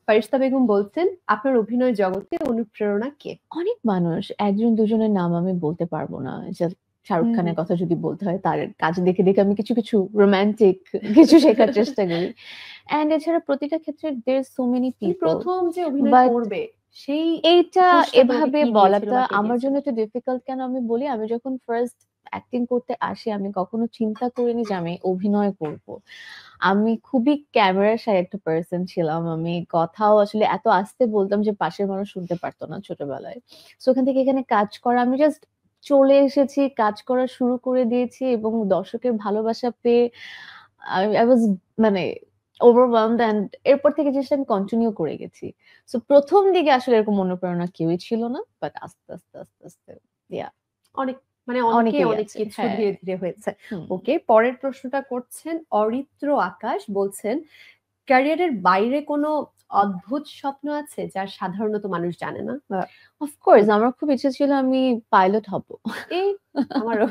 ফারিস্তা বেগম বলছেন, আপনার অভিনয় জগতে অনুপ্রেরণা কে? অনেক মানুষ, একজন দুজনের নাম আমি বলতে পারবো না। শাহরুখ খানের কথা যদি বলতে হয়, তার কাজ দেখে দেখে আমি কিছু কিছু রোমান্টিক কিছু শেখার চেষ্টা করি। এন্ড এছাড়া প্রতিটা ক্ষেত্রে there is so many people, প্রথম যে অভিনয় বাট করবে সেই এইটা পুশটা তোমাকে এভাবে কি দিয়েছিল বলাটা বা কে আমার জন্য দিয়েছিল? একটু ডিফিকাল্ট। কেন আমি বলি, আমি যখন ফার্স্ট অ্যাক্টিং করতে আসি আমি কখনো চিন্তা করিনি যে আমি অভিনয় করব। আমি খুবই ক্যামেরা শাই একটা পার্সন ছিলাম। আমি কথাও আসলে এত আস্তে বলতাম যে পাশের মানুষ শুনতে পারতো না ছোটবেলায়। সো ওখান থেকে এখানে কাজ করা, আমি জাস্ট চলে এসেছি, কাজ করা শুরু করে দিয়েছি এবং দর্শকের ভালোবাসা পেয়ে আই ওয়াজ মানে ওভারওয়েলমড, এন্ড এরপর থেকে জিনিসটা আমি কন্টিনিউ করে গেছি। সো প্রথম দিকে আসলে এরকম অনুপ্রেরণা কেউই ছিল না, বাট আস্তে আস্তে আস্তে আস্তে ইয়া অনেক মানে অনেকে অনেকেই অনেক আছে। কিছু হ্যাঁ। ধীরে ধীরে হয়েছে। হুম। ওকে, পরের প্রশ্নটা করছেন অরিত্র আকাশ। বলছেন, ক্যারিয়ারের বাইরে কোনো অদ্ভুত স্বপ্ন আছে যা সাধারণত মানুষ জানে না? অফকোর্স আমার খুব ইচ্ছে ছিল আমি পাইলট হব। এই আমারও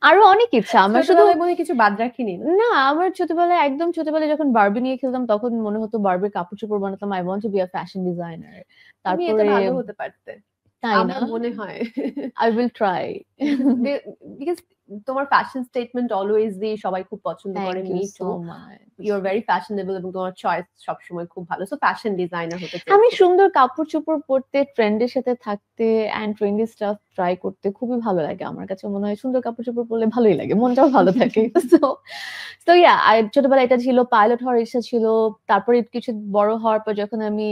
আরো অনেক ইচ্ছা আমার, শুধু ছোটবেলায় মনে হয় কিছু বাদ রাখিনি না? না, আমার ছোটবেলায়, একদম ছোটবেলায় যখন বারবি নিয়ে খেলতাম তখন মনে হতো বারবির কাপড় চোপড় বানাতাম, I want to be a fashion designer. তুমি এতে তারপরে ভালো হতে পারতে, তাই না, আমার মনে হয়। I will try. বিকজ তোমার ফ্যাশন স্টেটমেন্ট অলওয়েজলি সবাই খুব পছন্দ করে। Thank you me so too. Much. You are very fashionable এবং তোমার চয়েস সবসময় খুব ভালো। সো ফ্যাশন ডিজাইনার হতে আমি চেয়েছিলে। সুন্দর কাপড় চোপড় পরতে, ট্রেন্ডের সাথে থাকতে এন্ড ট্রেন্ডি স্টাফ ট্রাই করতে খুবই ভালো লাগে। আমার কাছে মনে হয় সুন্দর কাপড় চোপড় পরলে ভালোই লাগে, মনটাও ভালো থাকে। সো তো ইয়া, আর ছোটবেলায় এটা ছিল, পাইলট হওয়ার ইচ্ছা ছিল। তারপরে কিছু বড় হওয়ার পর যখন আমি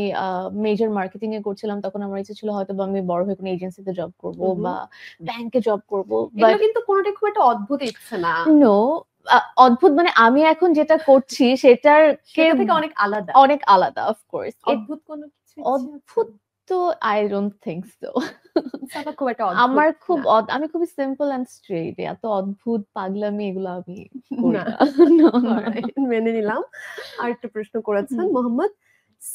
মেজর মার্কেটিং এ করছিলাম তখন আমার ইচ্ছা ছিল হয়তো বা আমি বড় হয়ে কোনো এজেন্সিতে জব করব বা ব্যাংকে জব করব। এগুলো বাট কিন্তু কোনোটাই খুব একটা অদ্ভুত ইচ্ছে না, নো, অদ্ভুত মানে আমি এখন যেটা করছি সেটার সেটা থেকে অনেক আলাদা। অনেক আলাদা অফকোর্স। অদ্ভুত কোনো কিছু ইচ্ছে আছে? অদ্ভুত তো আই ডোন্ট থিংক সো। সাফা খুব একটা অদ্ভুত আমার খুব না। আমি খুবই সিম্পল এন্ড স্ট্রেট, এত অদ্ভুত পাগলামি এগুলো আমি করি না, না। No, no, no. অলরাইট, মেনে নিলাম। আরেকটা প্রশ্ন করেছেন হুম। মোহাম্মদ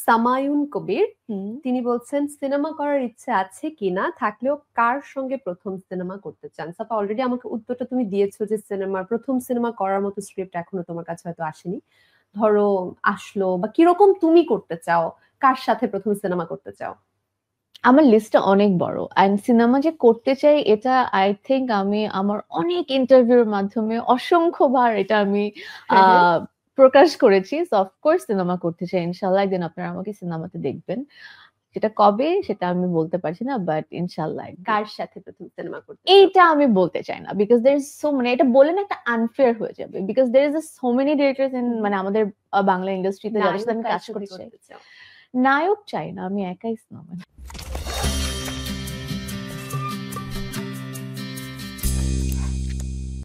সামায়ুন কবির। হুম। তিনি বলছেন, সিনেমা করার ইচ্ছে আছে কিনা, থাকলেও কার সঙ্গে প্রথম সিনেমা করতে চান? সাফা অলরেডি আমাকে উত্তরটা তুমি দিয়েছো যে প্রথম সিনেমা করার মতো স্ক্রিপ্ট এখনো তোমার কাছে হয়তো আসেনি। ধরো আসলো, বা কিরকম তুমি করতে চাও, কার সাথে প্রথম সিনেমা করতে চাও? আমার লিস্টটা অনেক বড়, এন্ড সিনেমা যে করতে চাই এটা আই থিংক আমি আমার অনেক ইন্টারভিউর মাধ্যমে অসংখ্যবার এটা আমি হ্যাঁ, হ্যাঁ। প্রকাশ করেছি। সো অফকোর্স সিনেমা করতে চাই ইনশাল্লাহ, একদিন আপনারা আমাকে সিনেমাতে দেখবেন। সেটা কবে সেটা আমি বলতে পারছি না, বাট ইনশাল্লাহ একদিন। কার সাথে প্রথম সিনেমা করতে চাও? এইটা আমি বলতে চাই না, because there is so many, এটা বলে না একটা আনফেয়ার হয়ে যাবে, because there is so many directors in মানে আমাদের বাংলা ইন্ডাস্ট্রিতে যাদের সাথে নায়ক আমি কার কাজ সাথে করতে চাই। করতে চাও? নায়ক চাই না, আমি একাই সিনেমা